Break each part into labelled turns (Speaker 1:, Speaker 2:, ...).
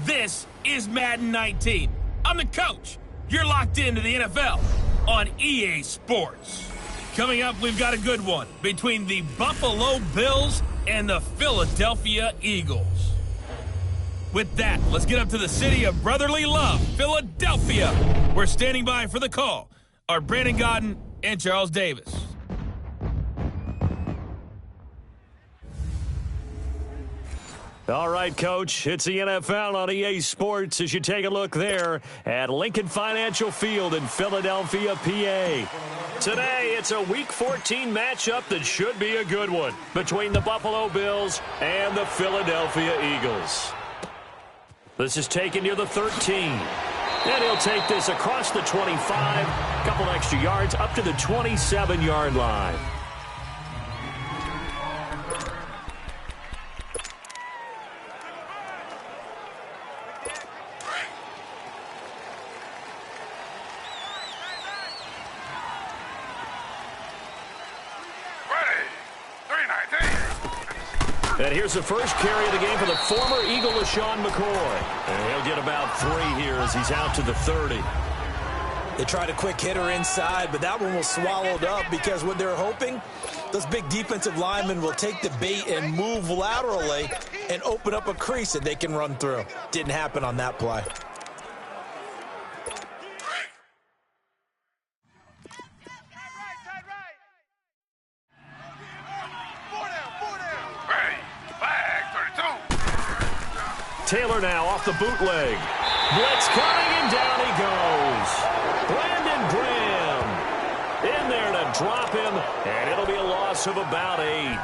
Speaker 1: This is Madden 19. I'm the coach. You're locked into the NFL on EA Sports. Coming up, we've got a good one between the Buffalo Bills and the Philadelphia Eagles. With that, let's get up to the city of brotherly love, Philadelphia. We're standing by for the call are Brandon Gaudin and Charles Davis.
Speaker 2: All right, Coach, it's the NFL on EA Sports as you take a look there at Lincoln Financial Field in Philadelphia, PA. Today, it's a Week 14 matchup that should be a good one between the Buffalo Bills and the Philadelphia Eagles. This is taken near the 13. And he'll take this across the 25, a couple extra yards up to the 27-yard line. And here's the first carry of the game for the former Eagle, LeSean McCoy. And he'll get about 3 here as he's out to the 30.
Speaker 3: They tried a quick hitter inside, but that one was swallowed up because what they're hoping, those big defensive linemen will take the bait and move laterally and open up a crease that they can run through. Didn't happen on that play.
Speaker 2: Taylor now off the bootleg. Blitz coming, and down he goes. Brandon Graham in there to drop him, and it'll be a loss of about 8.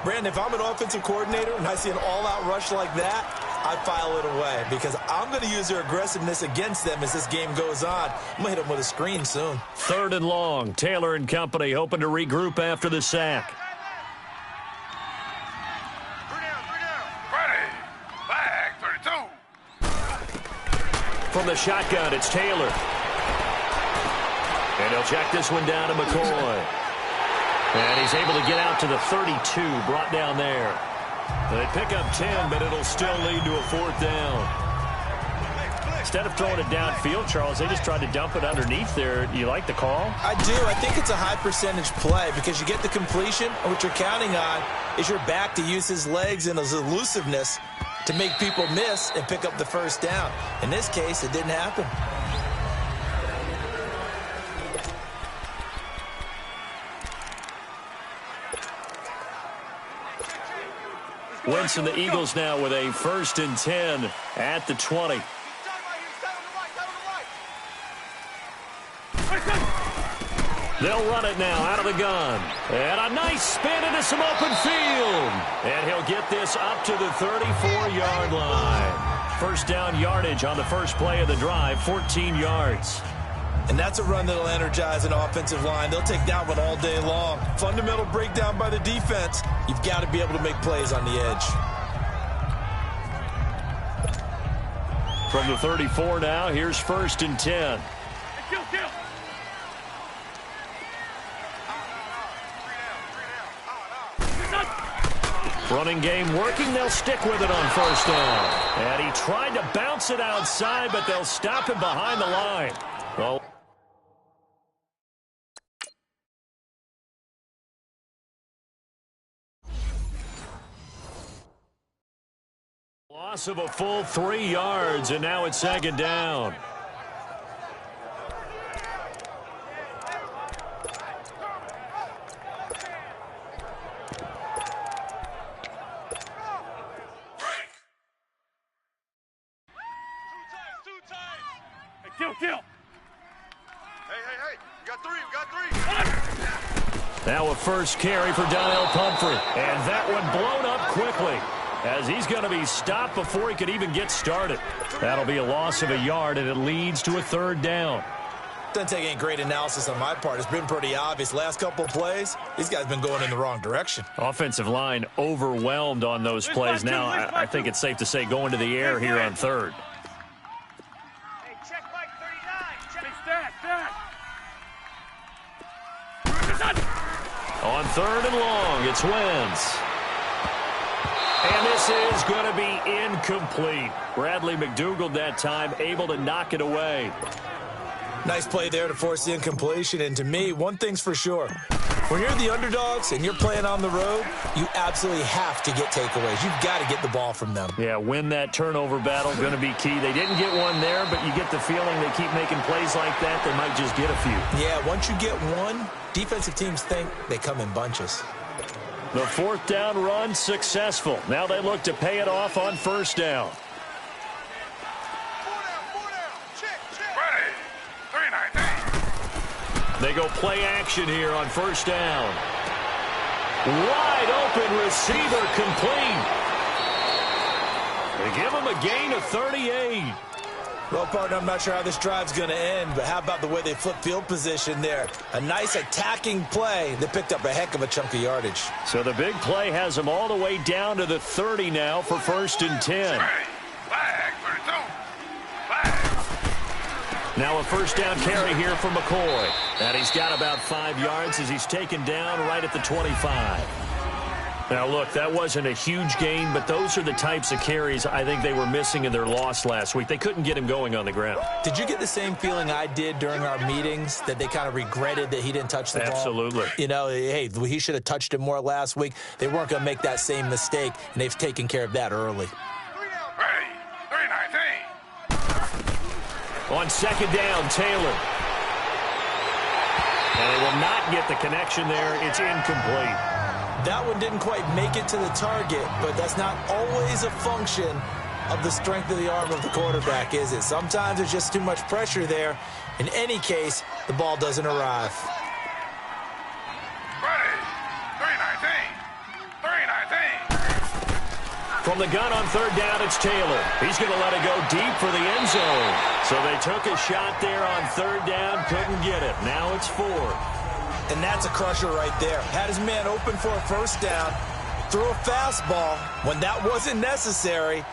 Speaker 3: Brandon, if I'm an offensive coordinator and I see an all-out rush like that, I file it away because I'm going to use their aggressiveness against them as this game goes on. I'm going to hit them with a screen soon.
Speaker 2: 3rd and long. Taylor and company hoping to regroup after the sack. From the shotgun, it's Taylor. And he'll check this one down to McCoy. And he's able to get out to the 32, brought down there. They pick up 10, but it'll still lead to a 4th down. Instead of throwing it downfield, Charles, they just tried to dump it underneath there. Do you like the call?
Speaker 3: I do. I think it's a high percentage play because you get the completion, and what you're counting on is your back to use his legs and his elusiveness to make people miss and pick up the 1st down. In this case, it didn't happen.
Speaker 2: Wentz and the Eagles now with a 1st and 10 at the 20. They'll run it now out of the gun. And a nice spin into some open field. And he'll get this up to the 34-yard line. 1st down yardage on the first play of the drive, 14 yards.
Speaker 3: And that's a run that'll energize an offensive line. They'll take that one all day long. Fundamental breakdown by the defense. You've got to be able to make plays on the edge.
Speaker 2: From the 34 now, here's 1st and 10. Running game working. They'll stick with it on 1st down. And he tried to bounce it outside, but they'll stop him behind the line. Well, loss of a full 3 yards, and now it's 2nd down. Now a first carry for Donnell Pumphrey. And that one blown up quickly as he's going to be stopped before he could even get started. That'll be a loss of a yard, and it leads to a 3rd down.
Speaker 3: Doesn't take any great analysis on my part. It's been pretty obvious. Last couple of plays, these guys been going in the wrong direction.
Speaker 2: Offensive line overwhelmed on those plays. Now, I think it's safe to say going to the air here on 3rd. On 3rd and long, it's Wentz. And this This is going to be incomplete. Bradley McDougald that time able to knock it away.
Speaker 3: Nice play there to force the incompletion. And to me, one thing's for sure. When you're the underdogs and you're playing on the road, you absolutely have to get takeaways. You've got to get the ball from them.
Speaker 2: Yeah, win that turnover battle, going to be key. They didn't get one there, but you get the feeling they keep making plays like that, they might just get a few.
Speaker 3: Yeah, once you get one, defensive teams think they come in bunches.
Speaker 2: The fourth down run successful. Now they look to pay it off on first down. They go play action here on first down. Wide open receiver complete. They give him a gain of 38.
Speaker 3: Well, partner, I'm not sure how this drive's going to end, but how about the way they flip field position there? A nice attacking play that picked up a heck of a chunk of yardage.
Speaker 2: So the big play has them all the way down to the 30 now for 1st and 10. Now a first down carry here for McCoy. And he's got about 5 yards as he's taken down right at the 25. Now, look, that wasn't a huge gain, but those are the types of carries I think they were missing in their loss last week. They couldn't get him going on the ground.
Speaker 3: Did you get the same feeling I did during our meetings, that they kind of regretted that he didn't touch the ball?
Speaker 2: Absolutely.
Speaker 3: You know, hey, he should have touched it more last week. They weren't going to make that same mistake, and they've taken care of that early.
Speaker 2: On second down, Taylor. And they will not get the connection there. It's incomplete.
Speaker 3: That one didn't quite make it to the target, but that's not always a function of the strength of the arm of the quarterback, is it? Sometimes there's just too much pressure there. In any case, the ball doesn't arrive.
Speaker 2: From the gun on third down, it's Taylor. He's going to let it go deep for the end zone. So they took a shot there on third down, couldn't get it. Now it's 4.
Speaker 3: And that's a crusher right there. Had his man open for a first down, threw a fastball when that wasn't necessary,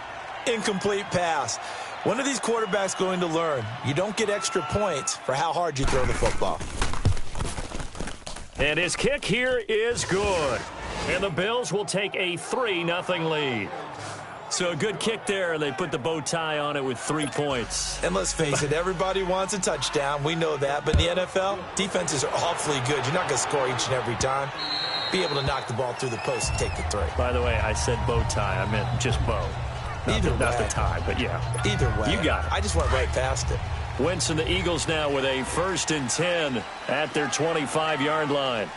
Speaker 3: incomplete pass. When are these quarterbacks going to learn? You don't get extra points for how hard you throw the football.
Speaker 2: And his kick here is good. And the Bills will take a 3-0 lead. So a good kick there, and they put the bow tie on it with 3 points.
Speaker 3: And let's face it, everybody wants a touchdown. We know that. But in the NFL, defenses are awfully good. You're not going to score each and every time. Be able to knock the ball through the post and take the 3.
Speaker 2: By the way, I said bow tie. I meant just bow. Not the tie, but yeah.
Speaker 3: Either way.
Speaker 2: You got it.
Speaker 3: I just went right past it.
Speaker 2: Wentz and the Eagles now with a 1st and 10 at their 25-yard line.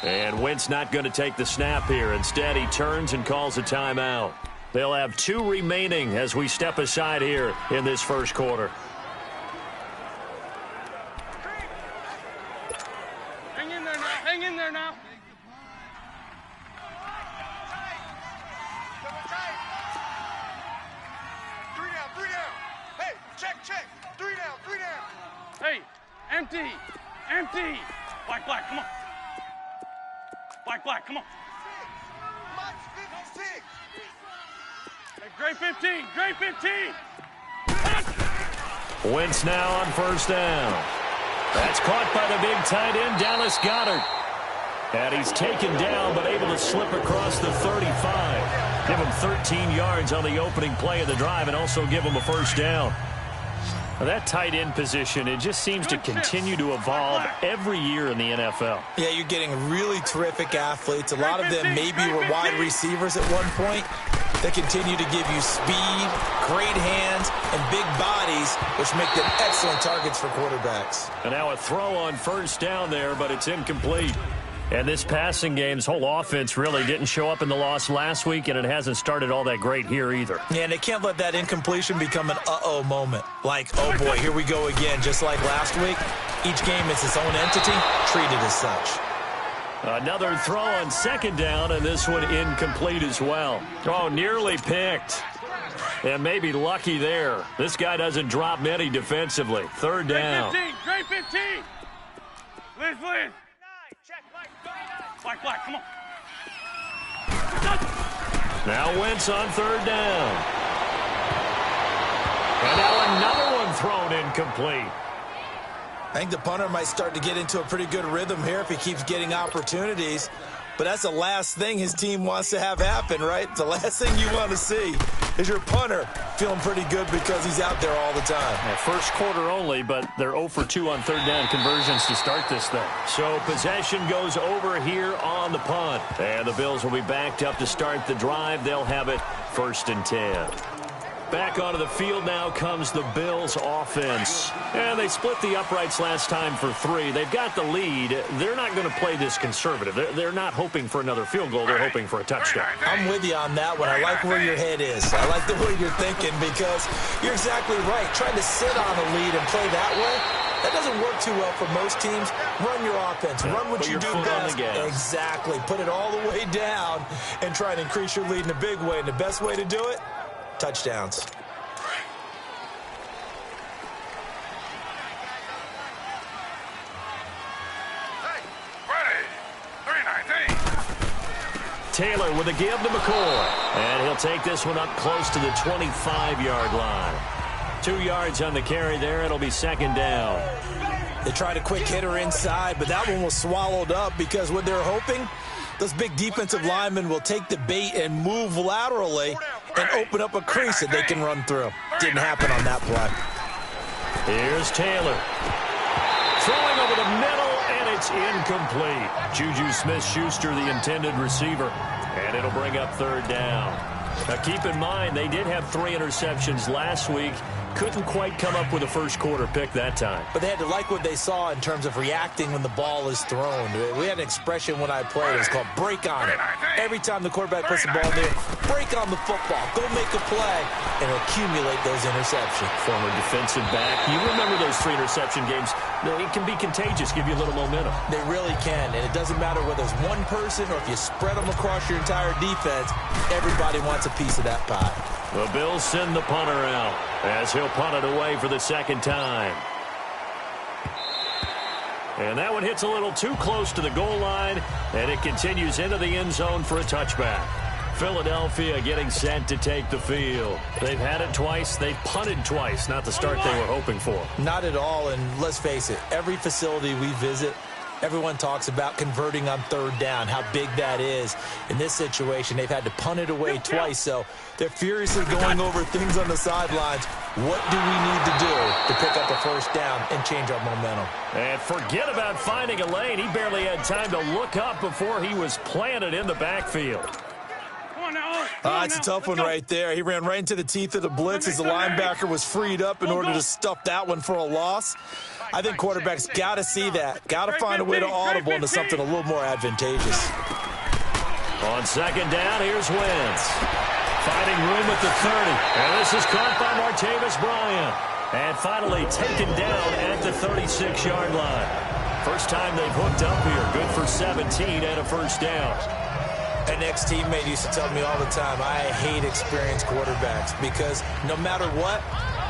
Speaker 2: And Wentz not going to take the snap here. Instead, he turns and calls a timeout. They'll have 2 remaining as we step aside here in this first quarter.
Speaker 4: Hang in there now. Hang in there now. Three down. Hey, check. 3 down. Hey, empty. Black, come on. Black, come on. Hey, Gray 15.
Speaker 2: Wentz now on first down. That's caught by the big tight end, Dallas Goedert. And he's taken down, but able to slip across the 35. Give him 13 yards on the opening play of the drive and also give him a first down. Now that tight end position, it just seems to continue to evolve every year in the NFL.
Speaker 3: Yeah, you're getting really terrific athletes. A lot of them maybe were wide receivers at one point. They continue to give you speed, great hands, and big bodies, which make them excellent targets for quarterbacks.
Speaker 2: And now a throw on first down there, but it's incomplete. And this passing game's whole offense really didn't show up in the loss last week, and it hasn't started all that great here either.
Speaker 3: Yeah, and they can't let that incompletion become an uh-oh moment. Like, oh boy, here we go again, just like last week. Each game is its own entity, treated as such.
Speaker 2: Another throw on second down, and this one incomplete as well. Oh, nearly picked. And maybe lucky there. This guy doesn't drop many defensively. Third down.
Speaker 4: Gray 15. Liz. Black, come on.
Speaker 2: Now Wentz on third down. And now another one thrown incomplete.
Speaker 3: I think the punter might start to get into a pretty good rhythm here if he keeps getting opportunities. But that's the last thing his team wants to have happen, right? The last thing you want to see is your punter feeling pretty good because he's out there all the time.
Speaker 2: Yeah, first quarter only, but they're 0 for 2 on third down conversions to start this thing. So possession goes over here on the punt. And the Bills will be backed up to start the drive. They'll have it 1st and 10. Back onto the field now comes the Bills offense. And they split the uprights last time for 3. They've got the lead. They're not going to play this conservative. They're not hoping for another field goal. They're hoping for a touchdown.
Speaker 3: I'm with you on that one. I like where your head is. I like the way you're thinking because you're exactly right. Trying to sit on a lead and play that way, that doesn't work too well for most teams. Run your offense. Run what you do best. Exactly. Put it all the way down and try and increase your lead in a big way. And the best way to do it, touchdowns.
Speaker 2: Taylor with a give to McCoy. And he'll take this one up close to the 25-yard line. 2 yards on the carry there. It'll be 2nd down.
Speaker 3: They tried a quick hitter inside, but that one was swallowed up because what they're hoping, those big defensive linemen will take the bait and move laterally and open up a crease that they can run through. Didn't happen on that play.
Speaker 2: Here's Taylor. Throwing over the middle, and it's incomplete. Juju Smith-Schuster, the intended receiver, and it'll bring up 3rd down. Now, keep in mind, they did have 3 interceptions last week. Couldn't quite come up with a first quarter pick that time.
Speaker 3: But they had to like what they saw in terms of reacting when the ball is thrown. We had an expression when I played. It's called break on it. Every time the quarterback puts the ball in there, break on the football. Go make a play and accumulate those interceptions.
Speaker 2: Former defensive back. You remember those 3 interception games. It can be contagious, give you a little momentum.
Speaker 3: They really can, and it doesn't matter whether it's one person or if you spread them across your entire defense. Everybody wants a piece of that pie.
Speaker 2: The Bills send the punter out as he'll punt it away for the 2nd time. And that one hits a little too close to the goal line, and it continues into the end zone for a touchback. Philadelphia getting set to take the field. They've had it twice. They've punted twice. Not the start they were hoping for.
Speaker 3: Not at all, and let's face it, every facility we visit, everyone talks about converting on 3rd down, how big that is. In this situation, they've had to punt it away twice, so they're furiously going over things on the sidelines. What do we need to do to pick up a 1st down and change our momentum?
Speaker 2: And forget about finding a lane. He barely had time to look up before he was planted in the backfield.
Speaker 3: It's a tough one right there. He ran right into the teeth of the blitz as the linebacker was freed up in order to stuff that one for a loss. I think quarterbacks got to see that. Got to find a way to audible into something a little more advantageous.
Speaker 2: On 2nd down, here's Wentz. Finding room at the 30. And this is caught by Martavis Bryant. And finally taken down at the 36-yard line. First time they've hooked up here. Good for 17 and a 1st down.
Speaker 3: An ex-teammate used to tell me all the time, I hate experienced quarterbacks because no matter what,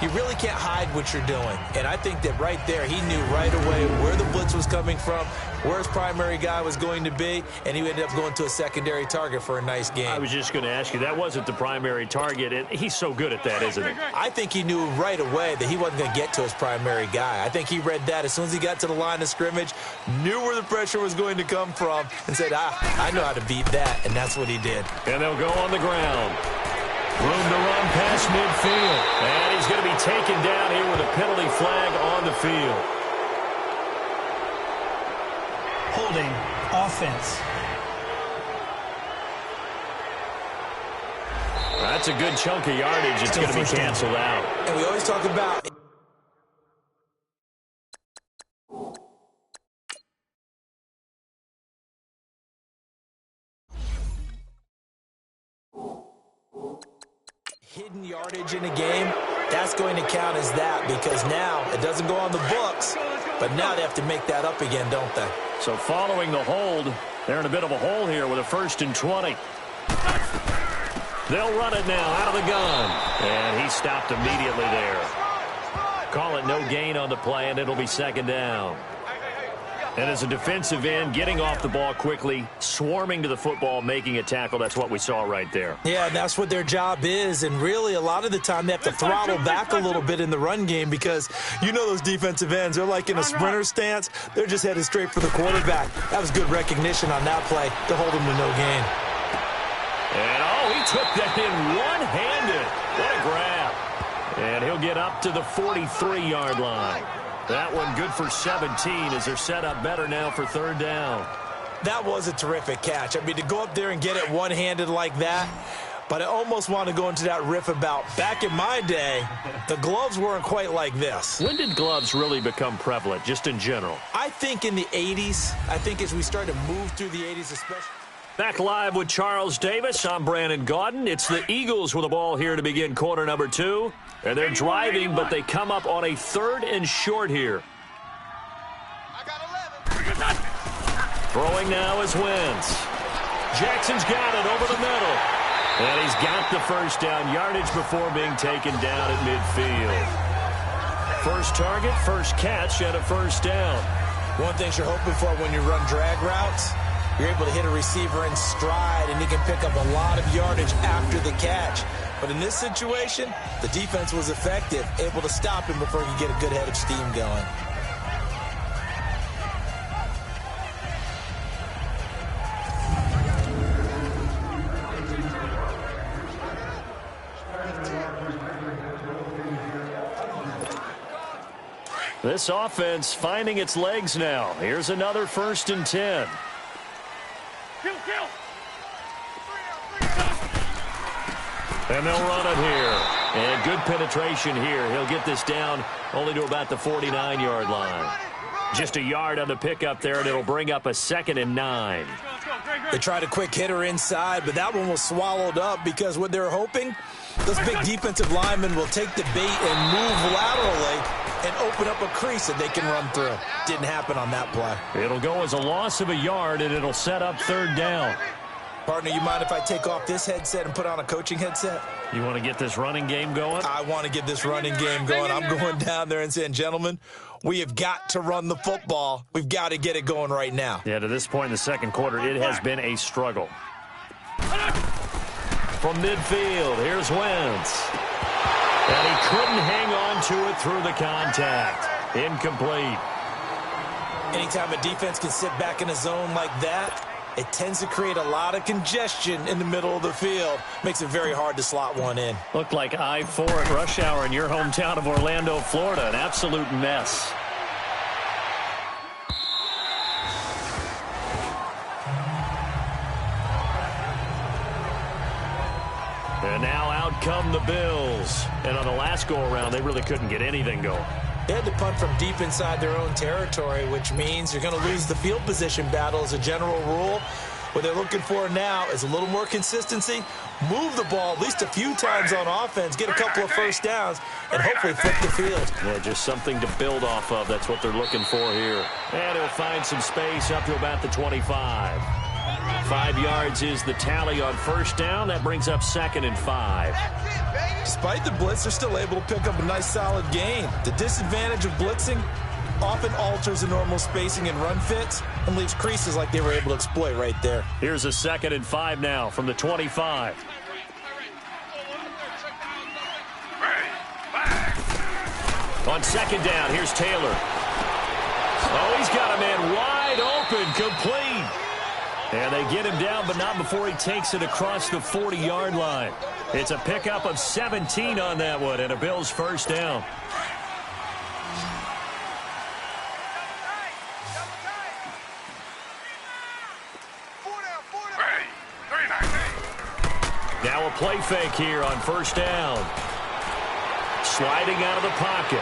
Speaker 3: you really can't hide what you're doing. And I think that right there, he knew right away where the blitz was coming from, where his primary guy was going to be, and he ended up going to a secondary target for a nice game.
Speaker 2: I was just going to ask you, that wasn't the primary target, and he's so good at that, isn't he?
Speaker 3: I think he knew right away that he wasn't going to get to his primary guy. I think he read that as soon as he got to the line of scrimmage, knew where the pressure was going to come from, and said, I know how to beat that, and that's what he did.
Speaker 2: And they'll go on the ground. Room to run past midfield. And he's going to be taken down here with a penalty flag on the field.
Speaker 5: Holding offense.
Speaker 2: That's a good chunk of yardage. It's going to be canceled out.
Speaker 3: And we always talk about hidden yardage in a game. That's going to count as that because now it doesn't go on the books, but now they have to make that up again, don't they?
Speaker 2: So following the hold, they're in a bit of a hole here with a 1st and 20. They'll run it now out of the gun. And he stopped immediately there. Call it no gain on the play, and it'll be 2nd down. And as a defensive end, getting off the ball quickly, swarming to the football, making a tackle, that's what we saw right there.
Speaker 3: Yeah, and that's what their job is. And really, a lot of the time, they have to throttle back a little bit in the run game because you know those defensive ends, they're like in a sprinter stance. They're just headed straight for the quarterback. That was good recognition on that play to hold them to no gain.
Speaker 2: And, he took that in one-handed. What a grab. And he'll get up to the 43-yard line. That one good for 17 as they're set up better now for third down.
Speaker 3: That was a terrific catch. I mean, to go up there and get it one-handed like that, but I almost want to go into that riff about back in my day, the gloves weren't quite like this.
Speaker 2: When did gloves really become prevalent, just in general?
Speaker 3: I think in the 80s. I think as we started to move through the 80s especially.
Speaker 2: Back live with Charles Davis. I'm Brandon Gaudin. It's the Eagles with the ball here to begin quarter number 2. And they're driving, but they come up on a 3rd and short here.
Speaker 4: I got 11.
Speaker 2: Throwing now is Wentz. Jackson's got it over the middle. And he's got the first down yardage before being taken down at midfield. First target, first catch, and a first down.
Speaker 3: One thing you're hoping for when you run drag routes, you're able to hit a receiver in stride, and he can pick up a lot of yardage after the catch. But in this situation, the defense was effective, able to stop him before he could get a good head of steam going.
Speaker 2: This offense finding its legs now. Here's another 1st and 10.
Speaker 4: Kill.
Speaker 2: And they'll run it here. And good penetration here. He'll get this down only to about the 49-yard line. Just a yard on the pickup there, and it'll bring up a 2nd and 9.
Speaker 3: They tried a quick hitter inside, but that one was swallowed up because what they're hoping, those big defensive linemen will take the bait and move laterally and open up a crease that they can run through. Didn't happen on that play.
Speaker 2: It'll go as a loss of a yard, and it'll set up 3rd down.
Speaker 3: Partner, you mind if I take off this headset and put on a coaching headset?
Speaker 2: You want to get this running game going?
Speaker 3: I want to get this running game going. I'm going down there and saying, gentlemen, we have got to run the football. We've got to get it going right now.
Speaker 2: Yeah, to this point in the second quarter, it has been a struggle. From midfield, here's Wentz. And he couldn't hang on to it through the contact. Incomplete.
Speaker 3: Anytime a defense can sit back in a zone like that, it tends to create a lot of congestion in the middle of the field. Makes it very hard to slot one in.
Speaker 2: Looked like I-4 at rush hour in your hometown of Orlando, Florida. An absolute mess. And now out come the Bills. And on the last go-around, they really couldn't get anything going.
Speaker 3: They had to punt from deep inside their own territory, which means you're going to lose the field position battle as a general rule. What they're looking for now is a little more consistency, move the ball at least a few times on offense, get a couple of first downs, and hopefully flip the field.
Speaker 2: Yeah, just something to build off of. That's what they're looking for here. And he'll find some space up to about the 25. 5 yards is the tally on first down. That brings up 2nd and 5.
Speaker 3: Despite the blitz, they're still able to pick up a nice solid gain. The disadvantage of blitzing often alters the normal spacing and run fits and leaves creases like they were able to exploit right there.
Speaker 2: Here's a 2nd and 5 now from the 25. On 2nd down, here's Taylor. Oh, he's got a man wide open, complete. And they get him down, but not before he takes it across the 40-yard line. It's a pickup of 17 on that one, and a Bills first down. Now a play fake here on first down. Sliding out of the pocket.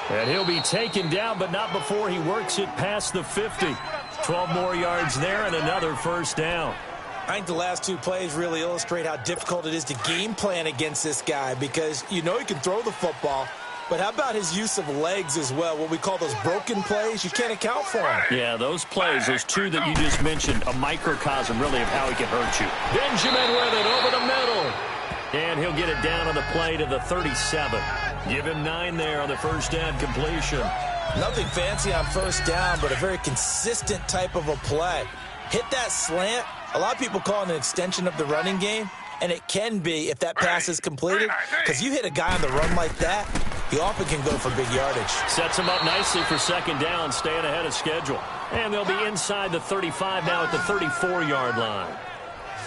Speaker 2: And he'll be taken down, but not before he works it past the 50. 12 more yards there and another first down.
Speaker 3: I think the last 2 plays really illustrate how difficult it is to game plan against this guy because you know he can throw the football, but how about his use of legs as well? What we call those broken plays, you can't account for them.
Speaker 2: Yeah, those plays, those 2 that you just mentioned, a microcosm really of how he can hurt you. Benjamin with it over the middle. And he'll get it down on the play to the 37. Give him 9 there on the first down completion.
Speaker 3: Nothing fancy on first down, but a very consistent type of a play. Hit that slant. A lot of people call it an extension of the running game, and it can be if that pass is completed, because you hit a guy on the run like that, he often can go for big yardage.
Speaker 2: Sets him up nicely for second down, staying ahead of schedule. And they'll be inside the 35 now at the 34-yard line.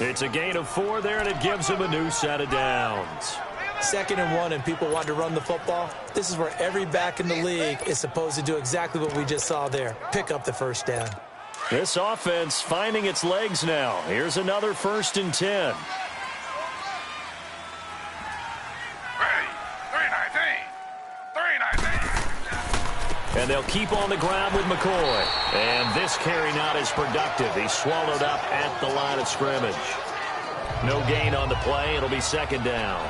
Speaker 2: It's a gain of 4 there, and it gives him a new set of downs.
Speaker 3: 2nd and 1, and people want to run the football. This is where every back in the league is supposed to do exactly what we just saw there. Pick up the first down.
Speaker 2: This offense finding its legs now. Here's another 1st and 10. And they'll keep on the ground with McCoy. And this carry not as productive. He's swallowed up at the line of scrimmage. No gain on the play. It'll be 2nd down.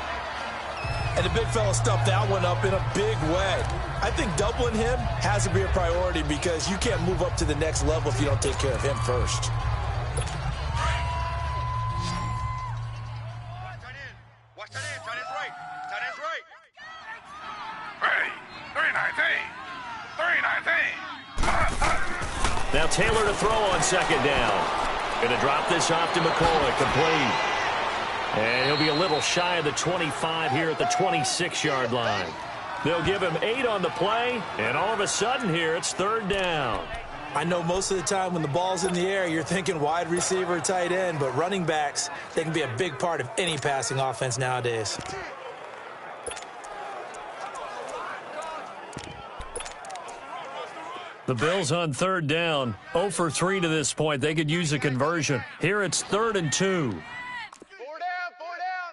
Speaker 3: And the big fella stuffed that one up in a big way. I think doubling him has to be a priority because you can't move up to the next level if you don't take care of him first.
Speaker 4: Watch that in. Tight end's right. Tight end's right.
Speaker 2: Now Taylor to throw on 2nd down. Going to drop this off to McCoy. Complete. And he'll be a little shy of the 25 here at the 26-yard line. They'll give him 8 on the play, and all of a sudden here it's 3rd down.
Speaker 3: I know most of the time when the ball's in the air, you're thinking wide receiver, tight end, but running backs, they can be a big part of any passing offense nowadays.
Speaker 2: The Bills on 3rd down, 0 for 3 to this point. They could use a conversion. Here it's 3rd and 2.
Speaker 4: 4 down.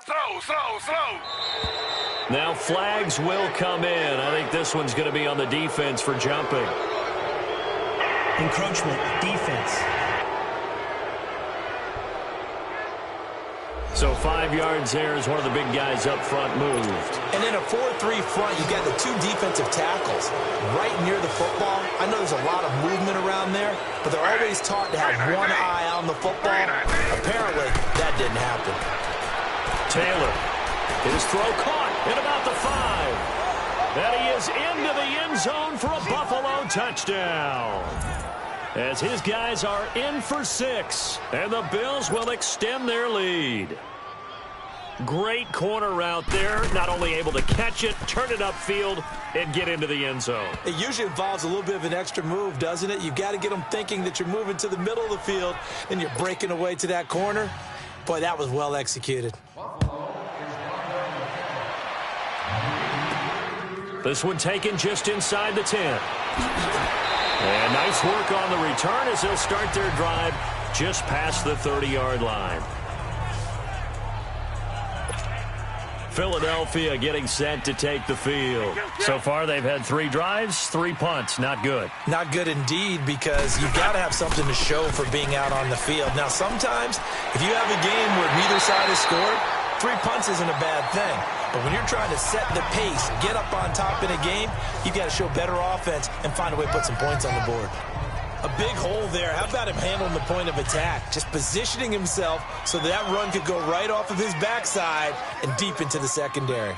Speaker 4: Slow.
Speaker 2: Now flags will come in. I think this one's going to be on the defense for jumping.
Speaker 5: Encroachment, defense.
Speaker 2: So 5 yards there as one of the big guys up front moved.
Speaker 3: And in a 4-3 front, you got the 2 defensive tackles right near the football. I know there's a lot of movement around there, but they're always taught to have one eye on the football. Apparently, that didn't happen.
Speaker 2: Taylor, his throw caught at about the 5. And he is into the end zone for a Buffalo touchdown. As his guys are in for 6, and the Bills will extend their lead. Great corner route there, not only able to catch it, turn it upfield, and get into the end zone.
Speaker 3: It usually involves a little bit of an extra move, doesn't it? You've got to get them thinking that you're moving to the middle of the field, and you're breaking away to that corner. Boy, that was well executed.
Speaker 2: This one taken just inside the 10. And nice work on the return as they'll start their drive just past the 30-yard line. Philadelphia getting set to take the field. So far, they've had 3 drives, 3 punts. Not good.
Speaker 3: Not good indeed, because you've got to have something to show for being out on the field. Now, sometimes, if you have a game where neither side has scored, 3 punts isn't a bad thing. But when you're trying to set the pace, get up on top in a game, you've got to show better offense and find a way to put some points on the board. A big hole there. How about him handling the point of attack? Just positioning himself so that run could go right off of his backside and deep into the secondary.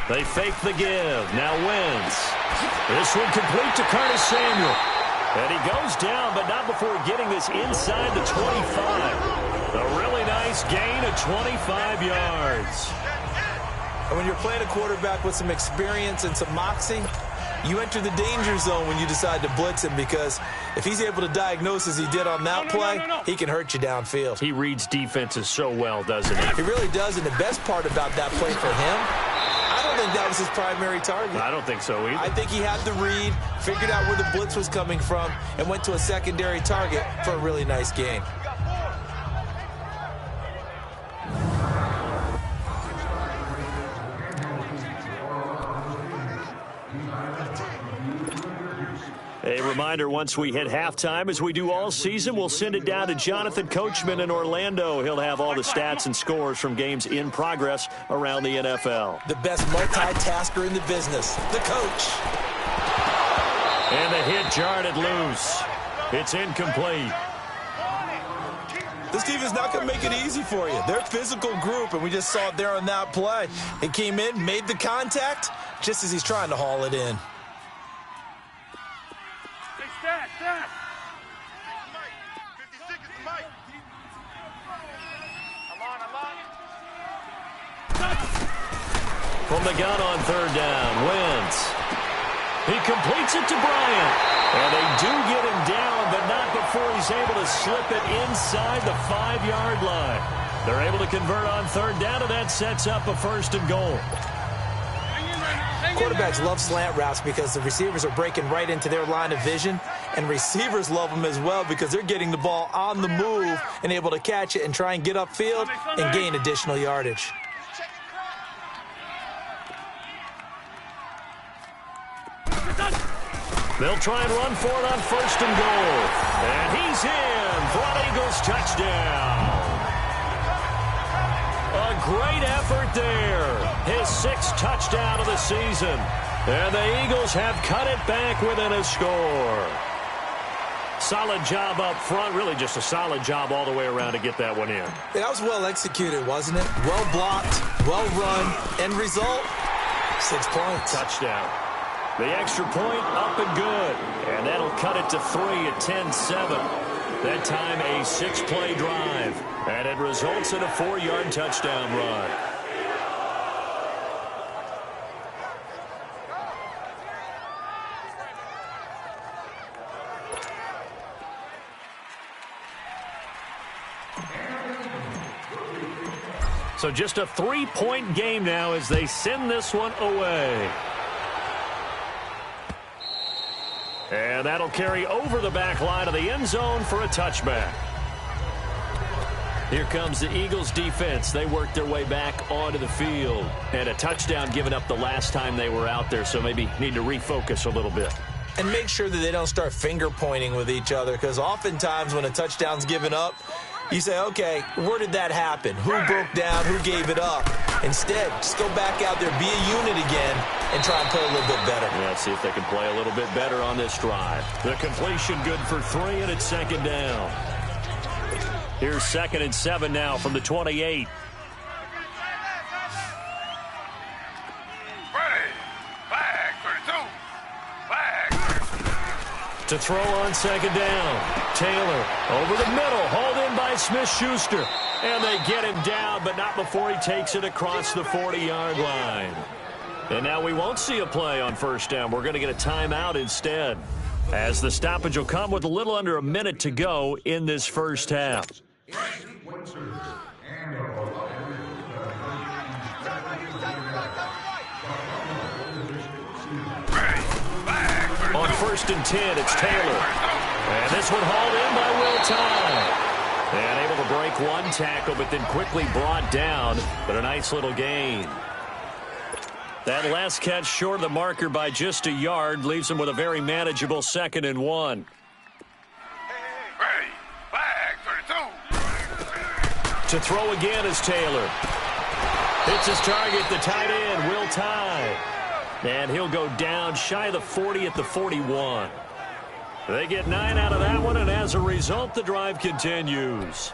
Speaker 2: They fake the give. Now wins. This one complete to Curtis Samuel. And he goes down, but not before getting this inside the 25. A really nice gain of 25 yards.
Speaker 3: And when you're playing a quarterback with some experience and some moxie, you enter the danger zone when you decide to blitz him, because if he's able to diagnose as he did on that play, he can hurt you downfield.
Speaker 2: He reads defenses so well, doesn't he?
Speaker 3: He really does, and the best part about that play for him, I don't think that was his primary target.
Speaker 2: I don't think so either.
Speaker 3: I think he had the read, figured out where the blitz was coming from, and went to a secondary target for a really nice gain.
Speaker 2: A reminder, once we hit halftime, as we do all season, we'll send it down to Jonathan Coachman in Orlando. He'll have all the stats and scores from games in progress around the NFL.
Speaker 3: The best multitasker in the business, the coach.
Speaker 2: And the hit jarred it loose. It's incomplete.
Speaker 3: This team is not going to make it easy for you. They're a physical group, and we just saw it there on that play. It came in, made the contact, just as he's trying to haul it in.
Speaker 4: Hey, stat. 50 seconds to Mike. I'm on.
Speaker 2: From the gun on third down, Wentz. He completes it to Bryant. And they do get him down, but not before he's able to slip it inside the 5-yard line. They're able to convert on third down, and that sets up a first and goal.
Speaker 3: Quarterbacks love slant routes because the receivers are breaking right into their line of vision, and receivers love them as well because they're getting the ball on the move and able to catch it and try and get upfield and gain additional yardage.
Speaker 2: They'll try and run for it on first and goal. And he's in for an Eagles touchdown. A great effort there. His 6th touchdown of the season. And the Eagles have cut it back within a score. Solid job up front. Really just a solid job all the way around to get that one in.
Speaker 3: That was well executed, wasn't it? Well blocked, well run. End result, 6 points.
Speaker 2: Touchdown. The extra point up and good. And that'll cut it to 3 at 10-7. That time a 6-play drive. And it results in a 4-yard touchdown run. So just a 3-point game now as they send this one away. And that'll carry over the back line of the end zone for a touchback. Here comes the Eagles defense. They work their way back onto the field. And a touchdown given up the last time they were out there, so maybe need to refocus a little bit.
Speaker 3: And make sure that they don't start finger pointing with each other, because oftentimes when a touchdown's given up, you say, okay, where did that happen? Who broke down? Who gave it up? Instead, just go back out there, be a unit again, and try and play a little bit better.
Speaker 2: Yeah, see if they can play a little bit better on this drive. The completion good for 3, and it's 2nd down. Here's 2nd and 7 now from the 28. To throw on 2nd down. Taylor over the middle, hauled in by Smith-Schuster. And they get him down, but not before he takes it across the 40-yard line. And now we won't see a play on 1st down. We're going to get a timeout instead, as the stoppage will come with a little under a minute to go in this first half. On 1st and 10, it's Taylor. And this one hauled in by Will Tye. And able to break one tackle, but then quickly brought down. But a nice little gain. That last catch short of the marker by just a yard leaves him with a very manageable 2nd and 1.
Speaker 4: Ready, flag, 32.
Speaker 2: To throw again is Taylor. Hits his target, the tight end, Will Tye. And he'll go down shy of the 40 at the 41. They get 9 out of that one, and as a result, the drive continues.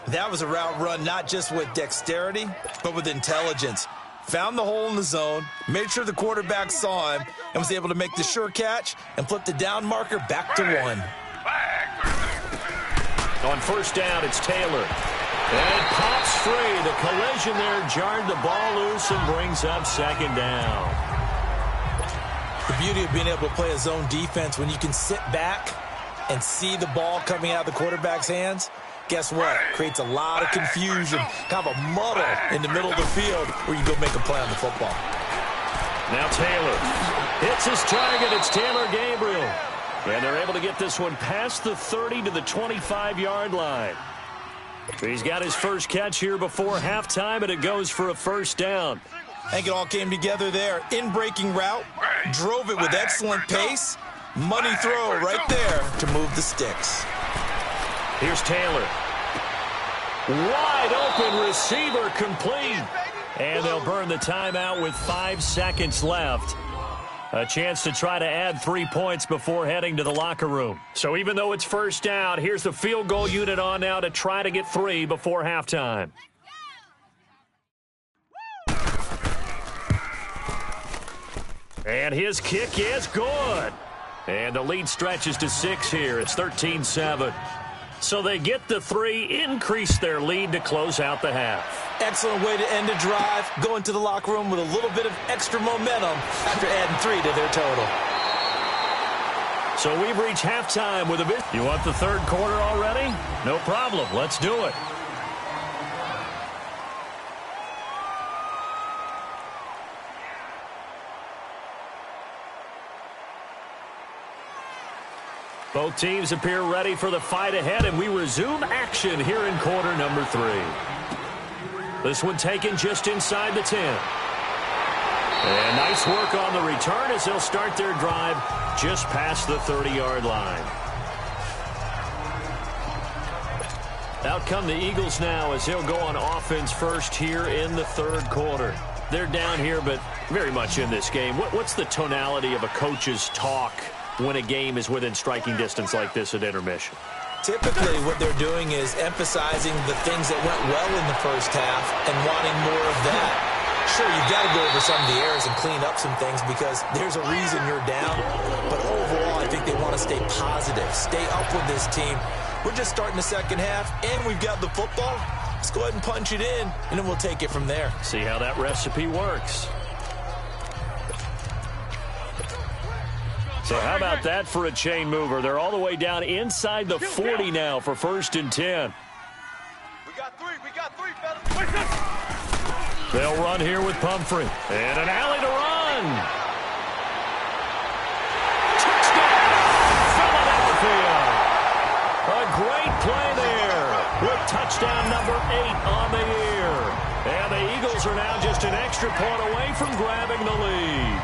Speaker 3: That was a route run not just with dexterity, but with intelligence. Found the hole in the zone, made sure the quarterback saw him, and was able to make the sure catch and flip the down marker back to 1.
Speaker 2: On 1st down, it's Taylor. And it pops free. The collision there jarred the ball loose and brings up 2nd down.
Speaker 3: The beauty of being able to play a zone defense when you can sit back and see the ball coming out of the quarterback's hands, guess what? Creates a lot of confusion, kind of a muddle in the middle of the field where you go make a play on the football.
Speaker 2: Now Taylor hits his target. It's Taylor Gabriel. And they're able to get this one past the 30 to the 25-yard line. He's got his first catch here before halftime, and it goes for a 1st down.
Speaker 3: I think it all came together there. In-breaking route, drove it with excellent pace. Money throw right there to move the sticks.
Speaker 2: Here's Taylor. Wide open receiver complete. And they'll burn the timeout with 5 seconds left. A chance to try to add 3 points before heading to the locker room. So even though it's 1st down, here's the field goal unit on now to try to get 3 before halftime. And his kick is good. And the lead stretches to 6 here. It's 13-7. So they get the 3, increase their lead to close out the half.
Speaker 3: Excellent way to end a drive. Go into the locker room with a little bit of extra momentum after adding 3 to their total.
Speaker 2: So we've reached halftime with a bit. You want the third quarter already? No problem. Let's do it. Both teams appear ready for the fight ahead, and we resume action here in quarter number 3. This one taken just inside the 10. And nice work on the return as they'll start their drive just past the 30-yard line. Out come the Eagles now as they'll go on offense first here in the third quarter. They're down here, but very much in this game. What's the tonality of a coach's talk when a game is within striking distance like this at intermission?
Speaker 3: Typically, what they're doing is emphasizing the things that went well in the first half and wanting more of that. Sure, you've got to go over some of the errors and clean up some things because there's a reason you're down. But overall, I think they want to stay positive, stay up with this team. We're just starting the second half, and we've got the football. Let's go ahead and punch it in, and then we'll take it from there.
Speaker 2: See how that recipe works. So how about that for a chain mover? They're all the way down inside the 40 now for 1st and 10.
Speaker 4: We got 3, fellas.
Speaker 2: They'll run here with Pumphrey. And an alley to run. Touchdown, Philadelphia. A great play there with touchdown number 8 on the year. And the Eagles are now just an extra point away from grabbing the lead.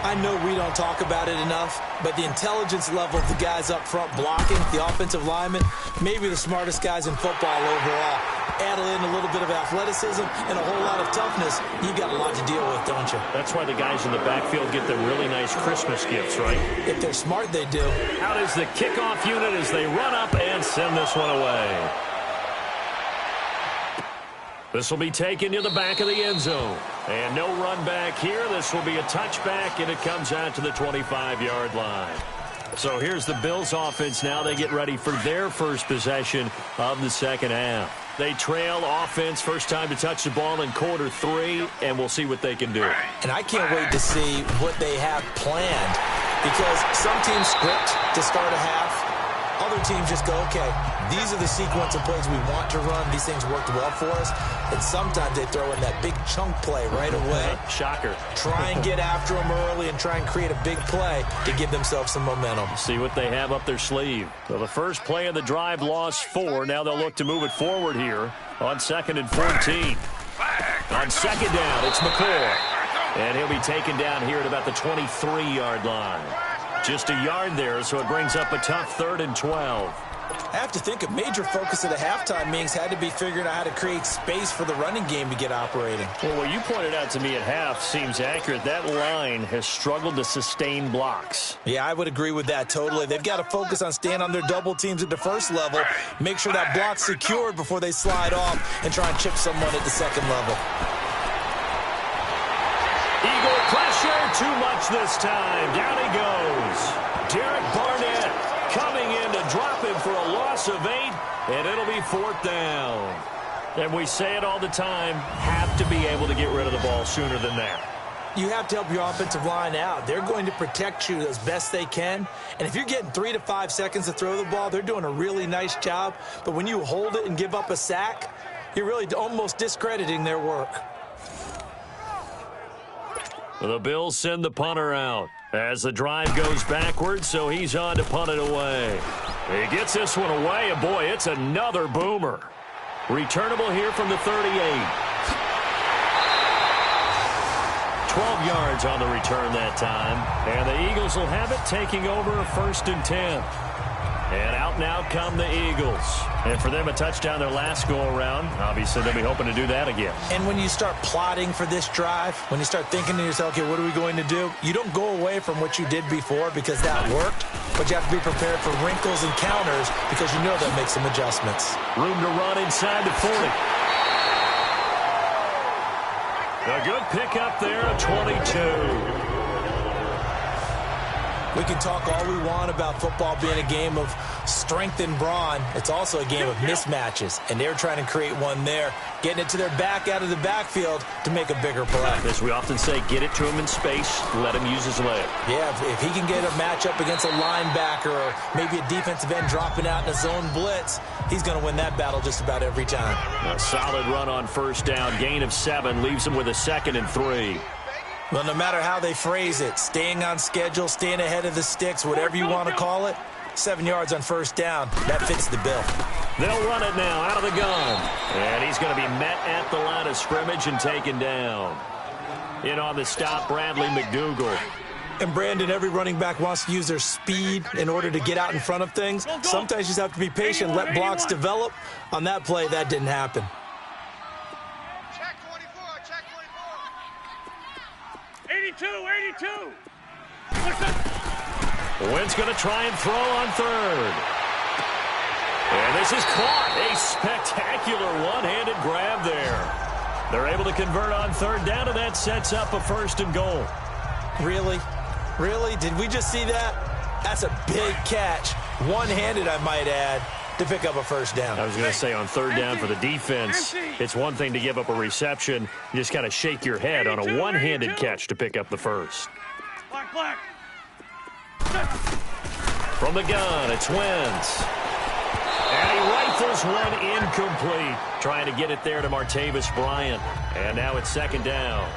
Speaker 3: I know we don't talk about it enough, but the intelligence level of the guys up front blocking, the offensive linemen, maybe the smartest guys in football overall. Add in a little bit of athleticism and a whole lot of toughness, you got a lot to deal with, don't you?
Speaker 2: That's why the guys in the backfield get the really nice Christmas gifts, right?
Speaker 3: If they're smart, they do.
Speaker 2: Out is the kickoff unit as they run up and send this one away. This will be taken to the back of the end zone. And no run back here. This will be a touchback, and it comes out to the 25-yard line. So here's the Bills offense now. They get ready for their first possession of the second half. They trail offense, first time to touch the ball in quarter 3, and we'll see what they can do.
Speaker 3: And I can't wait to see what they have planned because some teams script to start a half. Other teams just go, okay, these are the sequence of plays we want to run. These things worked well for us. And sometimes they throw in that big chunk play right away.
Speaker 2: Shocker.
Speaker 3: Try and get after them early and try and create a big play to give themselves some momentum.
Speaker 2: See what they have up their sleeve. So the first play of the drive lost 4. Now they'll look to move it forward here on 2nd and 14. On second down, it's McCoy. And he'll be taken down here at about the 23-yard line. Just a yard there, so it brings up a tough 3rd and 12.
Speaker 3: I have to think a major focus of the halftime meetings had to be figuring out how to create space for the running game to get operating.
Speaker 2: Well, what you pointed out to me at half seems accurate. That line has struggled to sustain blocks.
Speaker 3: Yeah, I would agree with that totally. They've got to focus on staying on their double teams at the first level, make sure that block's secured before they slide off and try and chip someone at the second level.
Speaker 2: Eagle pressure, too much this time. Down he goes. Derek Barnett coming in to drop him for a loss of 8, and it'll be 4th down. And we say it all the time, have to be able to get rid of the ball sooner than that.
Speaker 3: You have to help your offensive line out. They're going to protect you as best they can. And if you're getting 3 to 5 seconds to throw the ball, they're doing a really nice job. But when you hold it and give up a sack, you're really almost discrediting their work.
Speaker 2: The Bills send the punter out as the drive goes backwards, so he's on to punt it away. He gets this one away, and boy, it's another boomer. Returnable here from the 38. 12 yards on the return that time, and the Eagles will have it, taking over a 1st and 10. And out now come the Eagles. And for them, a touchdown their last go-around. Obviously, they'll be hoping to do that again.
Speaker 3: And when you start plotting for this drive, when you start thinking to yourself, okay, what are we going to do? You don't go away from what you did before because that worked, but you have to be prepared for wrinkles and counters because you know they'll make some adjustments.
Speaker 2: Room to run inside the 40. A good pickup there, 22.
Speaker 3: We can talk all we want about football being a game of strength and brawn. It's also a game of mismatches, and they're trying to create one there, getting it to their back out of the backfield to make a bigger play.
Speaker 2: As we often say, get it to him in space, let him use his leg.
Speaker 3: Yeah, if he can get a matchup against a linebacker or maybe a defensive end dropping out in a zone blitz, he's going to win that battle just about every time.
Speaker 2: A solid run on first down, gain of 7, leaves him with a 2nd and 3.
Speaker 3: Well, no matter how they phrase it, staying on schedule, staying ahead of the sticks, whatever you want to call it, 7 yards on first down, that fits the bill.
Speaker 2: They'll run it now out of the gun. And he's going to be met at the line of scrimmage and taken down. In on the stop, Bradley McDougald.
Speaker 3: And, Brandon, every running back wants to use their speed in order to get out in front of things. Sometimes you just have to be patient, let blocks develop. On that play, that didn't happen.
Speaker 4: Check 24, check 24.
Speaker 1: 82.
Speaker 2: Wentz going to try and throw on 3rd. And this is caught. A spectacular one-handed grab there. They're able to convert on 3rd down, and that sets up a 1st and goal.
Speaker 3: Really? Really? Did we just see that? That's a big catch. One-handed, I might add, to pick up a 1st down.
Speaker 2: I was going to say on 3rd down for the defense, it's one thing to give up a reception. You just kind of shake your head on a one-handed catch to pick up the 1st.
Speaker 1: Black.
Speaker 2: From the gun, it's Wentz. And he rifles one incomplete. Trying to get it there to Martavis Bryant. And now it's 2nd down.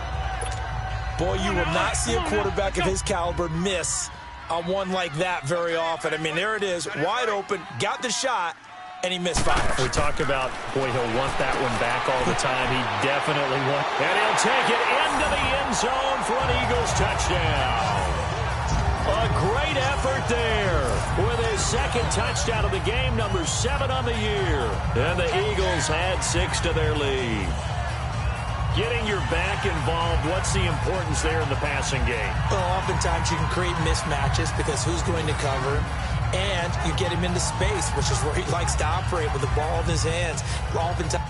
Speaker 3: Boy, you will not see a quarterback of his caliber miss on one like that very often. I mean, there it is, wide open, got the shot, and he misfires.
Speaker 2: We talked about, boy, he'll want that one back all the time. He definitely wants. And he'll take it into the end zone for an Eagles touchdown. A great effort there with his 2nd touchdown of the game, number 7 on the year. And the Eagles add 6 to their lead. Getting your back involved, what's the importance there in the passing game?
Speaker 3: Well, oftentimes you can create mismatches because who's going to cover him? And you get him into space, which is where he likes to operate with the ball in his hands. Oftentimes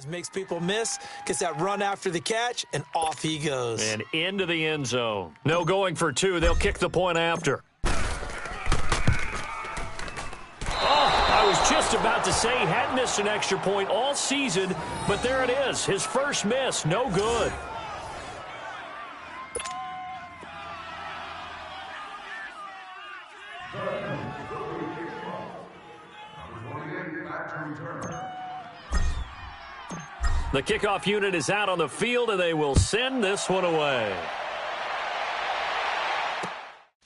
Speaker 3: Makes people miss, gets that run after the catch, and off he goes.
Speaker 2: And into the end zone. No going for two. They'll kick the point after. I was just about to say he hadn't missed an extra point all season, but there it is. His first miss, no good. The kickoff unit is out on the field, and they will send this one away.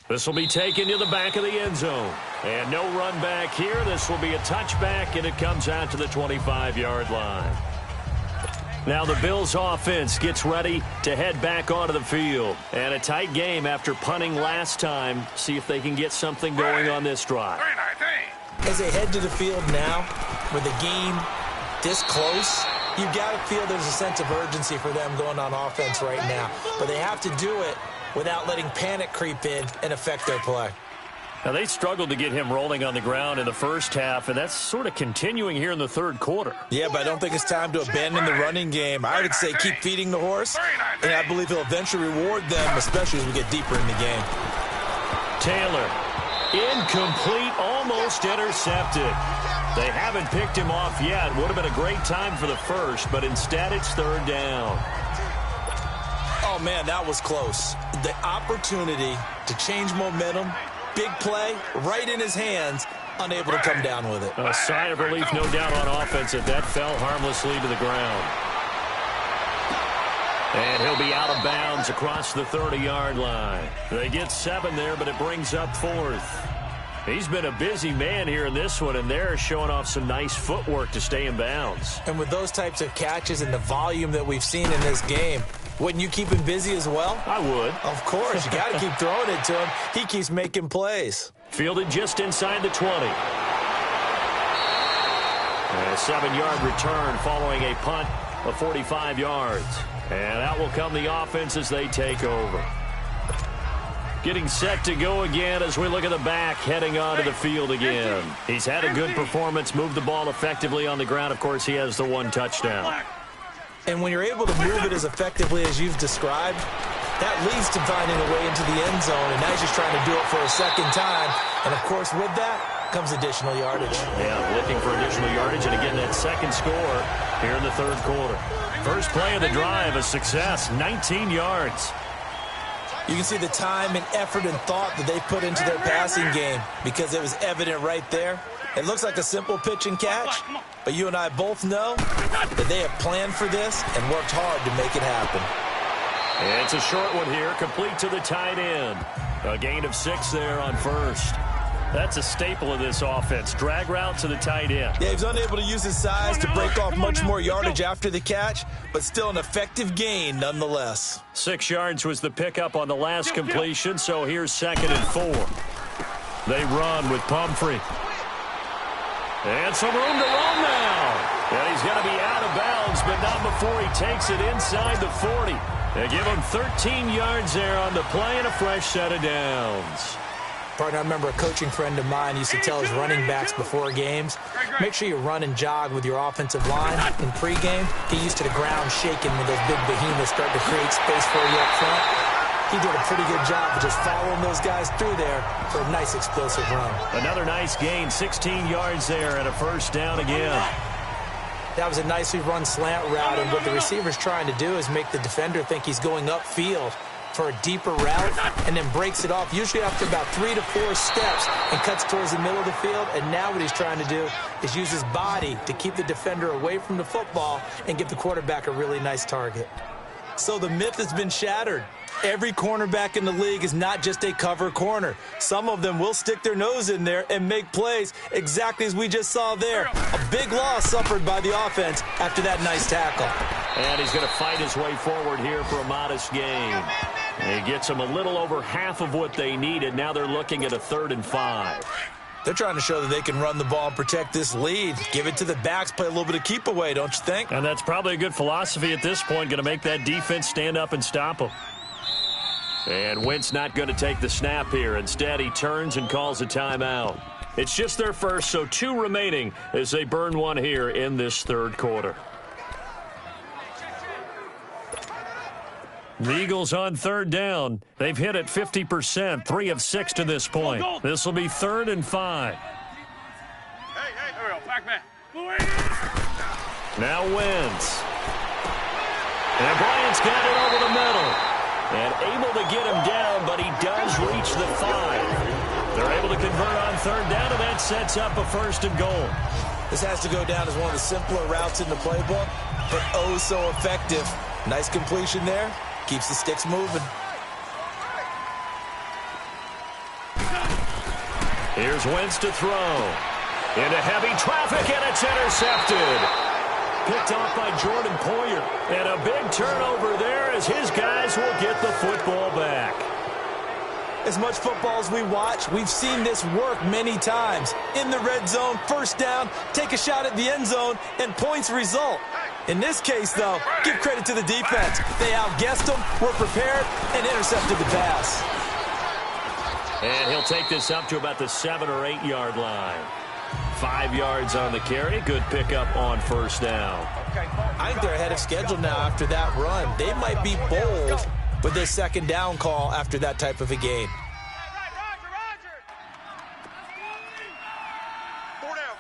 Speaker 2: This will be taken to the back of the end zone. And no run back here. This will be a touchback, and it comes out to the 25-yard line. Now the Bills offense gets ready to head back onto the field. And a tight game after punting last time. See if they can get something going on this drive.
Speaker 3: As they head to the field now, with the game this close, you got to feel there's a sense of urgency for them going on offense right now. But they have to do it without letting panic creep in and affect their play.
Speaker 2: Now, they struggled to get him rolling on the ground in the first half, and that's sort of continuing here in the third quarter.
Speaker 3: Yeah, but I don't think it's time to abandon the running game. I would say keep feeding the horse, and I believe he'll eventually reward them, especially as we get deeper in the game.
Speaker 2: Taylor, incomplete, almost intercepted. They haven't picked him off yet. Would have been a great time for the first, but instead it's third down.
Speaker 3: Oh, man, that was close. The opportunity to change momentum, big play, right in his hands, unable to come down with it.
Speaker 2: A sigh of relief, no doubt, on offense if that fell harmlessly to the ground. And he'll be out of bounds across the 30-yard line. They get 7 there, but it brings up 4th. He's been a busy man here in this one, and they're showing off some nice footwork to stay in bounds.
Speaker 3: And with those types of catches and the volume that we've seen in this game, wouldn't you keep him busy as well?
Speaker 2: I would.
Speaker 3: Of course. You got to keep throwing it to him. He keeps making plays.
Speaker 2: Fielded just inside the 20. And a 7-yard return following a punt of 45 yards. And that will come the offense as they take over. Getting set to go again as we look at the back, heading onto the field again. He's had a good performance, moved the ball effectively on the ground. Of course, he has the 1 touchdown.
Speaker 3: And when you're able to move it as effectively as you've described, that leads to finding a way into the end zone, and now he's just trying to do it for a second time. And, of course, with that comes additional yardage.
Speaker 2: Yeah, looking for additional yardage, and again, that second score here in the third quarter. First play of the drive, a success, 19 yards.
Speaker 3: You can see the time and effort and thought that they put into their passing game because it was evident right there. It looks like a simple pitch and catch, but you and I both know that they have planned for this and worked hard to make it happen.
Speaker 2: It's a short one here, complete to the tight end. A gain of 6 there on first. That's a staple of this offense. Drag route to the tight end.
Speaker 3: Yeah, he's unable to use his size to break off much more yardage after the catch, but still an effective gain nonetheless.
Speaker 2: 6 yards was the pickup on the last completion, so here's 2nd and 4. They run with Pumphrey. And some room to run now. And he's going to be out of bounds, but not before he takes it inside the 40. They give him 13 yards there on the play and a fresh set of downs.
Speaker 3: Partner, I remember a coaching friend of mine used to tell his running backs before games, make sure you run and jog with your offensive line in pregame. Get used to the ground shaking when those big behemoths start to create space for you up front. He did a pretty good job of just following those guys through there for a nice explosive run.
Speaker 2: Another nice gain, 16 yards there and a first down again.
Speaker 3: That was a nicely run slant route, and what the receiver's trying to do is make the defender think he's going upfield for a deeper route, and then breaks it off, usually after about 3 to 4 steps, and cuts towards the middle of the field. And now what he's trying to do is use his body to keep the defender away from the football and give the quarterback a really nice target. So the myth has been shattered. Every cornerback in the league is not just a cover corner. Some of them will stick their nose in there and make plays exactly as we just saw there. A big loss suffered by the offense after that nice tackle.
Speaker 2: And he's going to fight his way forward here for a modest gain. He gets them a little over half of what they needed. Now they're looking at a 3rd and 5.
Speaker 3: They're trying to show that they can run the ball and protect this lead. Give it to the backs, play a little bit of keep away, don't you think?
Speaker 2: And that's probably a good philosophy at this point, going to make that defense stand up and stop them. And Wentz not going to take the snap here. Instead, he turns and calls a timeout. It's just their first, so 2 remaining as they burn one here in this third quarter. The Eagles on third down. They've hit it 50%, 3 of 6 to this point. This will be 3rd and 5.
Speaker 4: Hey,
Speaker 1: There we go. Back man.
Speaker 2: Now Wentz. And Bryant's got it over the middle. And able to get him down, but he does reach the 5. They're able to convert on third down, and that sets up a 1st and goal.
Speaker 3: This has to go down as one of the simpler routes in the playbook, but oh so effective. Nice completion there. Keeps the sticks moving.
Speaker 2: Here's Wentz to throw. Into heavy traffic, and it's intercepted. Picked off by Jordan Poyer. And a big turnover there as his guys will get the football back.
Speaker 3: As much football as we watch, we've seen this work many times. In the red zone, 1st down, take a shot at the end zone, and points result. In this case, though, give credit to the defense. They outguessed them, were prepared, and intercepted the pass.
Speaker 2: And he'll take this up to about the 7 or 8 yard line. 5 yards on the carry. Good pickup on 1st down.
Speaker 3: I think they're ahead of schedule now after that run. They might be bold with this 2nd down call after that type of a game.
Speaker 4: Four down.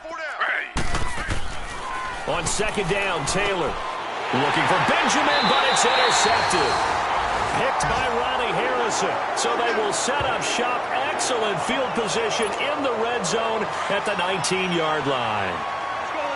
Speaker 2: On 2nd down, Taylor looking for Benjamin, but it's intercepted. Picked by Ronnie Harrison. So they will set up shop. Excellent field position in the red zone at the 19-yard line.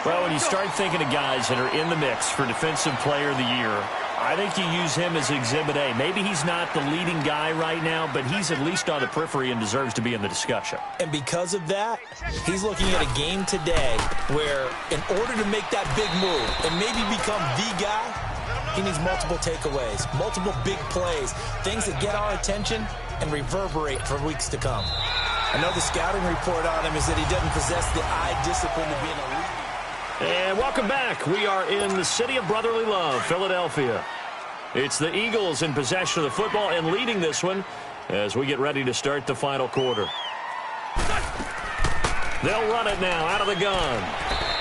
Speaker 2: Well, when you start thinking of guys that are in the mix for Defensive Player of the Year, I think you use him as Exhibit A. Maybe he's not the leading guy right now, but he's at least on the periphery and deserves to be in the discussion.
Speaker 3: And because of that, he's looking at a game today where in order to make that big move and maybe become the guy, he needs multiple takeaways, multiple big plays, things that get our attention and reverberate for weeks to come. I know the scouting report on him is that he doesn't possess the eye discipline to be an elite.
Speaker 2: And welcome back. We are in the city of brotherly love, Philadelphia. It's the Eagles in possession of the football and leading this one as we get ready to start the final quarter. They'll run it now out of the gun.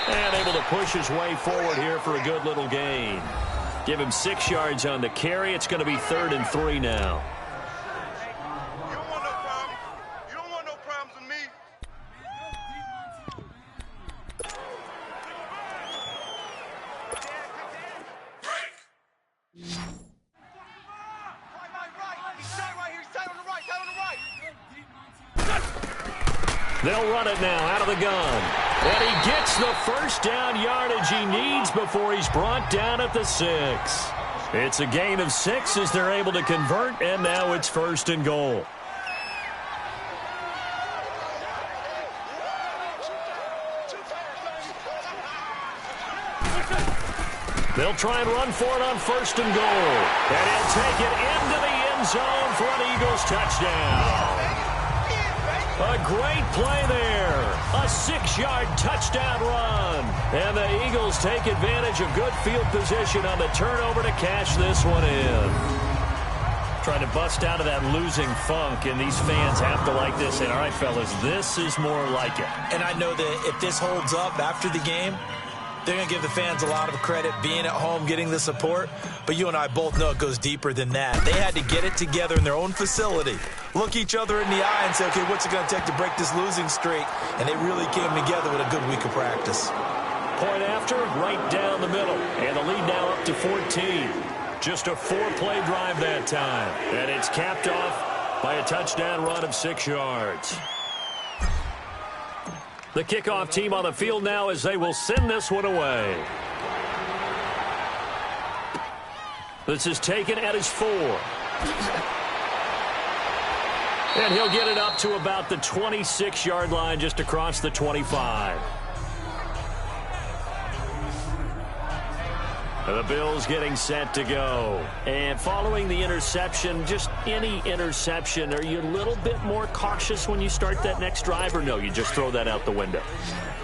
Speaker 2: And able to push his way forward here for a good little gain. Give him 6 yards on the carry. It's going to be 3rd and 3 now.
Speaker 4: You don't want no problems. You don't want no problems with me.
Speaker 2: They'll run it now out of the gun. And he gets the 1st down yardage he needs before he's brought down at the 6. It's a gain of 6 as they're able to convert, and now it's 1st and goal. They'll try and run for it on 1st and goal. And he'll take it into the end zone for an Eagles touchdown. A great play there. A 6-yard touchdown run. And the Eagles take advantage of good field position on the turnover to cash this one in. Trying to bust out of that losing funk, and these fans have to like this. And all right, fellas, this is more like it.
Speaker 3: And I know that if this holds up after the game, they're going to give the fans a lot of credit being at home, getting the support. But you and I both know it goes deeper than that. They had to get it together in their own facility, look each other in the eye and say, okay, what's it going to take to break this losing streak? And they really came together with a good week of practice.
Speaker 2: Point after, right down the middle. And the lead now up to 14. Just a 4-play drive that time. And it's capped off by a touchdown run of 6 yards. The kickoff team on the field now as they will send this one away. This is taken at his 4. And he'll get it up to about the 26-yard line, just across the 25. The Bills getting set to go. And following the interception, just any interception, are you a little bit more cautious when you start that next drive, or no, you just throw that out the window?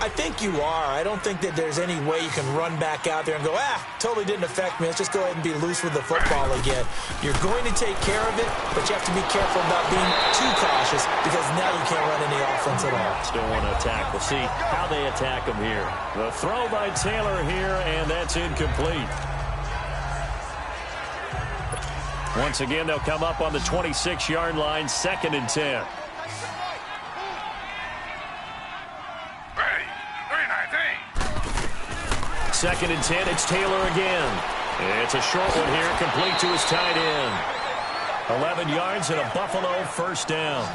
Speaker 3: I think you are. I don't think that there's any way you can run back out there and go, totally didn't affect me. Let's just go ahead and be loose with the football again. You're going to take care of it, but you have to be careful about being too cautious because now you can't run any offense at all.
Speaker 2: Still want to attack. We'll see how they attack him here. The throw by Taylor here, and that's incomplete. Once again, they'll come up on the 26-yard line, 2nd and 10.
Speaker 4: Ready. 3-19.
Speaker 2: 2nd and 10, it's Taylor again. It's a short one here, complete to his tight end. 11 yards and a Buffalo first down.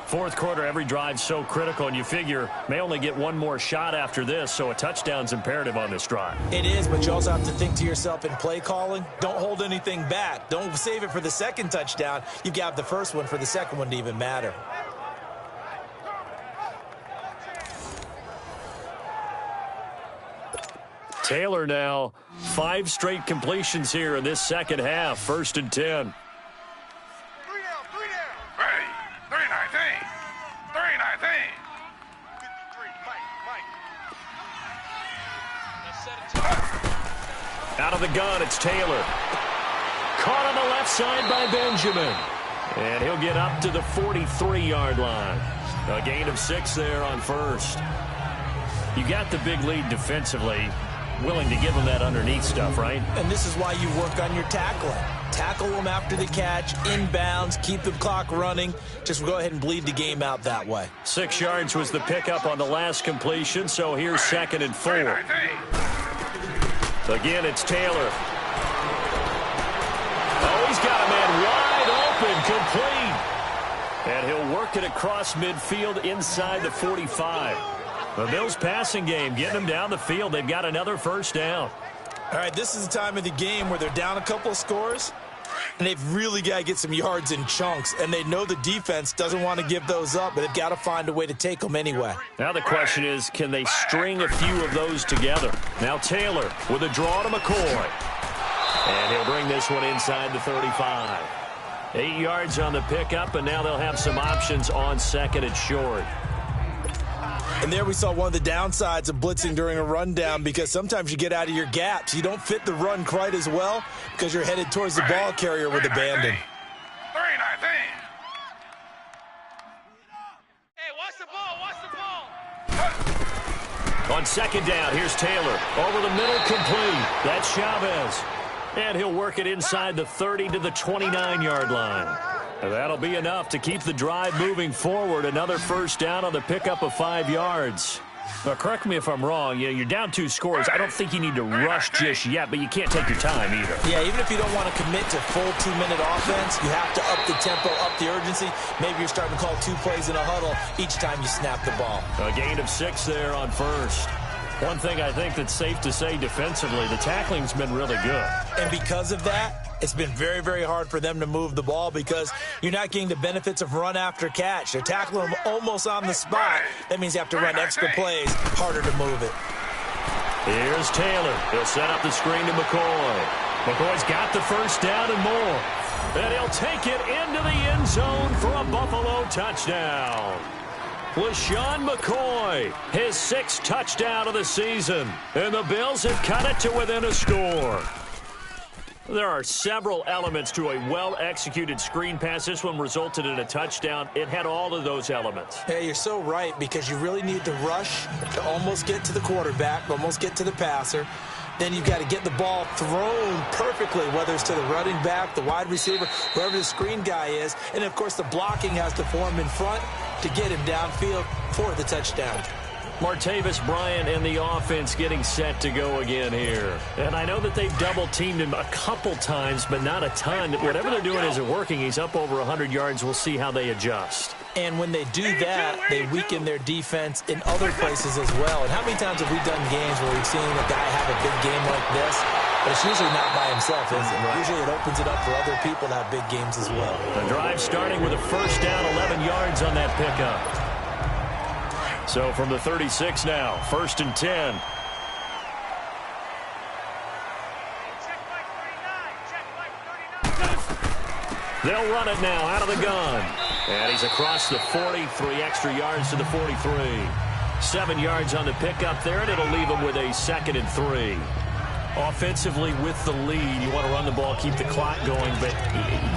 Speaker 2: Fourth quarter, every drive's so critical, and you figure may only get one more shot after this, so a touchdown's imperative on this drive.
Speaker 3: It is, but you also have to think to yourself in play calling, don't hold anything back. Don't save it for the second touchdown. You've got the first one for the second one to even matter.
Speaker 2: Taylor now, 5 straight completions here in this second half, 1st and 10.
Speaker 4: 3 down. Ready. 3-19. 3-19. 53, Mike.
Speaker 2: Out of the gun, it's Taylor. Caught on the left side by Benjamin. And he'll get up to the 43-yard line. A gain of 6 there on first. You got the big lead defensively. Willing to give them that underneath stuff, right?
Speaker 3: And this is why you work on your tackling. Tackle them after the catch, inbounds, keep the clock running. Just go ahead and bleed the game out that way.
Speaker 2: 6 yards was the pickup on the last completion, so here's 2nd and 4.
Speaker 4: 3-19.
Speaker 2: Again, it's Taylor. Oh, he's got a man wide open, complete. And he'll work it across midfield inside the 45. The Bills passing game, getting them down the field. They've got another first down.
Speaker 3: All right, this is the time of the game where they're down a couple of scores, and they've really got to get some yards in chunks, and they know the defense doesn't want to give those up, but they've got to find a way to take them anyway.
Speaker 2: Now the question is, can they string a few of those together? Now Taylor with a draw to McCoy. And he'll bring this one inside the 35. 8 yards on the pickup, and now they'll have some options on 2nd and short.
Speaker 3: And there we saw one of the downsides of blitzing during a rundown, because sometimes you get out of your gaps. You don't fit the run quite as well because you're headed towards the ball carrier with abandon.
Speaker 4: 3-19. Hey, watch the ball.
Speaker 2: On 2nd down, here's Taylor. Over the middle, complete. That's Chavez. And he'll work it inside the 30 to the 29-yard line. And that'll be enough to keep the drive moving forward. Another first down on the pickup of 5 yards. Now, correct me if I'm wrong. You're down 2 scores. I don't think you need to rush just yet, but you can't take your time either.
Speaker 3: Yeah, even if you don't want to commit to full 2-minute offense, you have to up the tempo, up the urgency. Maybe you're starting to call 2 plays in a huddle each time you snap the ball.
Speaker 2: A gain of 6 there on first. One thing I think that's safe to say defensively, the tackling's been really good.
Speaker 3: And because of that, it's been very, very hard for them to move the ball because you're not getting the benefits of run after catch. They're tackling them almost on the spot. That means you have to run extra plays, harder to move it.
Speaker 2: Here's Taylor. He'll set up the screen to McCoy. McCoy's got the first down and more. And he'll take it into the end zone for a Buffalo touchdown. LeSean McCoy, his 6th touchdown of the season. And the Bills have cut it to within a score. There are several elements to a well-executed screen pass. This one resulted in a touchdown. It had all of those elements.
Speaker 3: Hey, you're so right, because you really need to rush to almost get to the quarterback, almost get to the passer. Then you've got to get the ball thrown perfectly, whether it's to the running back, the wide receiver, wherever the screen guy is. And, of course, the blocking has to form in front to get him downfield for the touchdown.
Speaker 2: Martavis Bryant and the offense getting set to go again here. And I know that they've double-teamed him a couple times, but not a ton. Whatever they're doing isn't working. He's up over 100 yards. We'll see how they adjust.
Speaker 3: And when they do that, they weaken their defense in other places as well. And how many times have we done games where we've seen a guy have a big game like this? But it's usually not by himself, is it? Usually it opens it up for other people to have big games as well.
Speaker 2: The drive starting with a first down, 11 yards on that pickup. So from the 36 now, 1st and 10. They'll run it now out of the gun. And he's across the 40, 3 extra yards to the 43. 7 yards on the pickup there, and it'll leave him with a 2nd and 3. Offensively with the lead, you want to run the ball, keep the clock going, but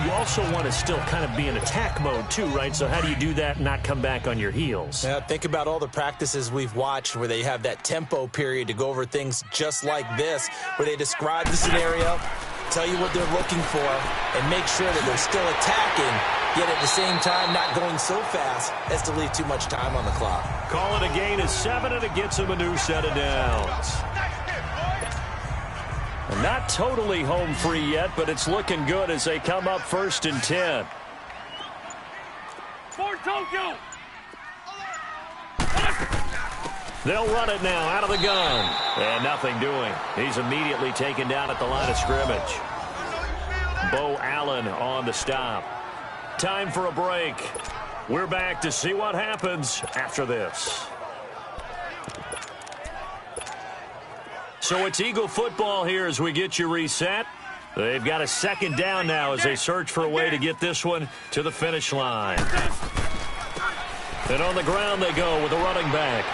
Speaker 2: you also want to still kind of be in attack mode too, right? So how do you do that and not come back on your heels?
Speaker 3: Yeah, think about all the practices we've watched where they have that tempo period to go over things just like this, where they describe the scenario, tell you what they're looking for, and make sure that they're still attacking, yet at the same time not going so fast as to leave too much time on the clock.
Speaker 2: Call it a gain of 7, and it gets them a new set of downs. Not totally home free yet, but it's looking good as they come up 1st and 10.
Speaker 1: For Tokyo.
Speaker 2: They'll run it now out of the gun. And nothing doing. He's immediately taken down at the line of scrimmage. Bo Allen on the stop. Time for a break. We're back to see what happens after this. So it's Eagle football here as we get you reset. They've got a 2nd down now as they search for a way to get this one to the finish line. And on the ground they go with a running back.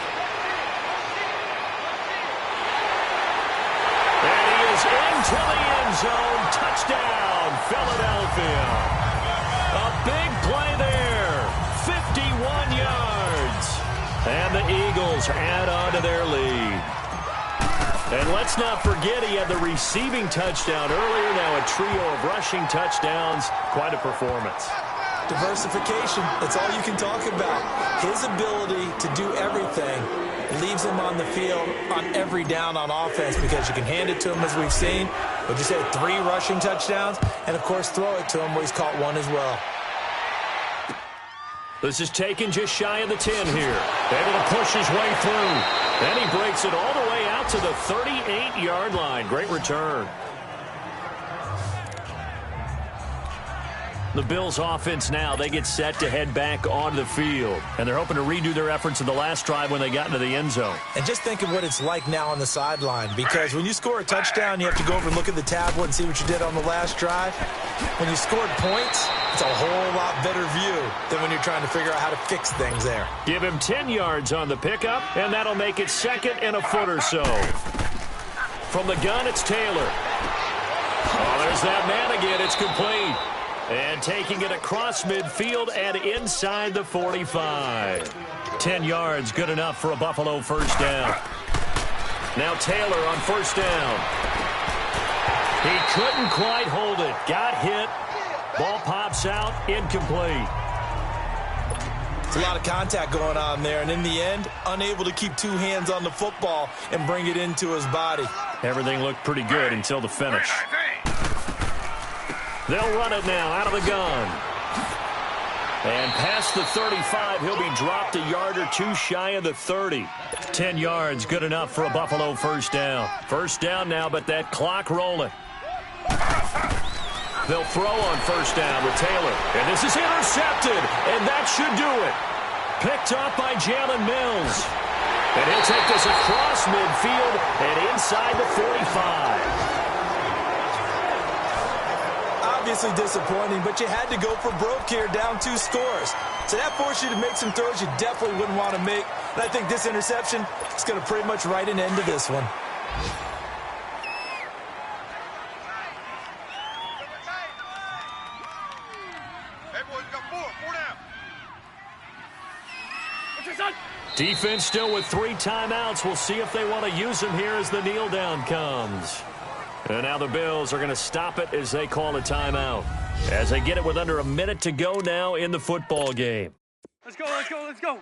Speaker 2: And he is into the end zone. Touchdown, Philadelphia. A big play there. 51 yards. And the Eagles add on to their lead. And let's not forget he had the receiving touchdown earlier. Now a trio of rushing touchdowns. Quite a performance.
Speaker 3: Diversification, that's all you can talk about. His ability to do everything leaves him on the field on every down on offense because you can hand it to him as we've seen. But you said 3 rushing touchdowns, and of course throw it to him where he's caught 1 as well.
Speaker 2: This is taken just shy of the 10 here. Able to push his way through. And he breaks it all the way out to the 38-yard line. Great return. The Bills offense now, they get set to head back onto the field. And they're hoping to redo their efforts in the last drive when they got into the end zone.
Speaker 3: And just think of what it's like now on the sideline, because when you score a touchdown, you have to go over and look at the tablet and see what you did on the last drive. When you scored points, it's a whole lot better view than when you're trying to figure out how to fix things there.
Speaker 2: Give him 10 yards on the pickup, and that'll make it 2nd and a foot or so. From the gun, it's Taylor. Oh, there's that man again. It's complete. And taking it across midfield and inside the 45. 10 yards, good enough for a Buffalo 1st down. Now Taylor on 1st down. He couldn't quite hold it. Got hit. Ball pops out, incomplete.
Speaker 3: It's a lot of contact going on there, and in the end, unable to keep 2 hands on the football and bring it into his body.
Speaker 2: Everything looked pretty good until the finish. They'll run it now out of the gun. And past the 35, he'll be dropped a yard or 2 shy of the 30. 10 yards, good enough for a Buffalo 1st down. 1st down now, but that clock rolling. They'll throw on 1st down with Taylor. And this is intercepted, and that should do it. Picked up by Jalen Mills. And he'll take this across midfield and inside the 45.
Speaker 3: Obviously disappointing, but you had to go for broke here, down 2 scores. So that forced you to make some throws you definitely wouldn't want to make. And I think this interception is going to pretty much write an end to this one.
Speaker 4: Hey, boys, got 4 down.
Speaker 2: Defense still with 3 timeouts. We'll see if they want to use them here as the kneel down comes. And now the Bills are going to stop it as they call a timeout. As they get it with under a minute to go now in the football game.
Speaker 1: Let's go, let's go, let's go.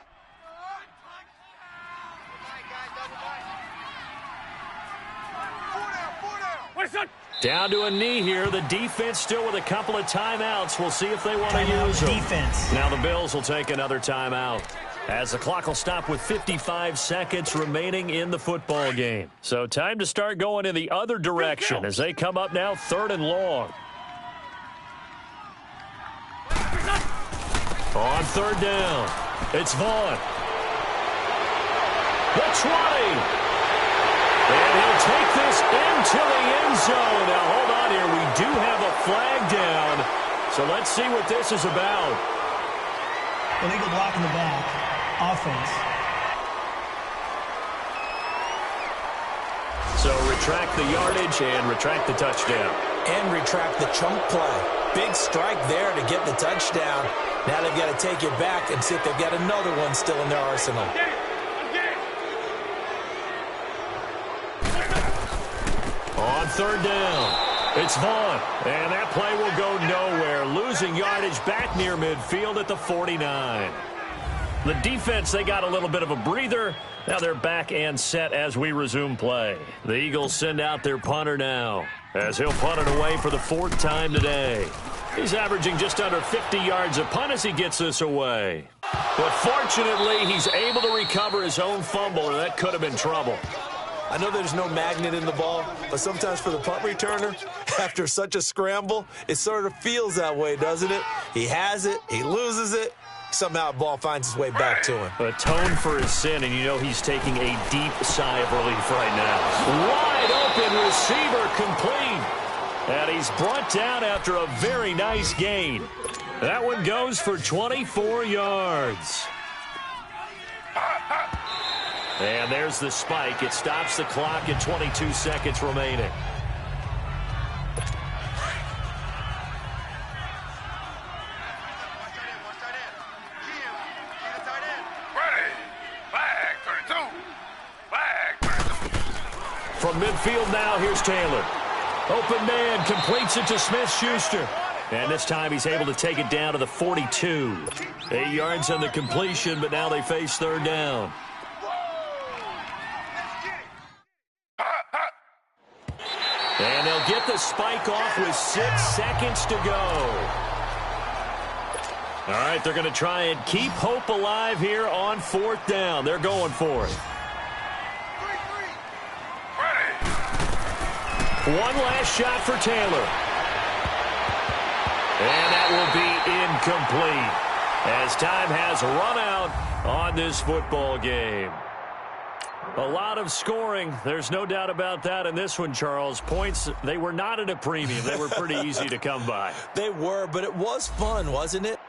Speaker 2: Down to a knee here. The defense still with a couple of timeouts. We'll see if they want to use them.
Speaker 5: Defense.
Speaker 2: Now the Bills will take another timeout, as the clock will stop with 55 seconds remaining in the football game. So time to start going in the other direction as they come up now 3rd and long. On 3rd down, it's Vaughn. The 20. And he'll take this into the end zone. Now hold on here. We do have a flag down. So let's see what this is about.
Speaker 5: Illegal block in the back. Offense.
Speaker 2: So retract the yardage and retract the touchdown.
Speaker 3: And retract the chunk play. Big strike there to get the touchdown. Now they've got to take it back and see if they've got another one still in their arsenal.
Speaker 2: On third down, it's Vaughn. And that play will go nowhere. Losing yardage back near midfield at the 49. The defense, they got a little bit of a breather. Now they're back and set as we resume play. The Eagles send out their punter now, as he'll punt it away for the 4th time today. He's averaging just under 50 yards a punt as he gets this away. But fortunately, he's able to recover his own fumble, or that could have been trouble.
Speaker 3: I know there's no magnet in the ball, but sometimes for the punt returner, after such a scramble, it sort of feels that way, doesn't it? He has it, he loses it, somehow the ball finds its way back to him.
Speaker 2: Atone for his sin, and you know he's taking a deep sigh of relief right now. Wide open receiver complete. And he's brought down after a very nice gain. That one goes for 24 yards. And there's the spike. It stops the clock at 22 seconds remaining. From midfield now, here's Taylor. Open man, completes it to Smith-Schuster. And this time he's able to take it down to the 42. 8 yards on the completion, but now they face third down. And they'll get the spike off with 6 seconds to go. All right, they're going to try and keep hope alive here on 4th down. They're going for it. One last shot for Taylor. And that will be incomplete as time has run out on this football game. A lot of scoring. There's no doubt about that in this one, Charles. Points, they were not at a premium. They were pretty easy to come by.
Speaker 3: They were, but it was fun, wasn't it?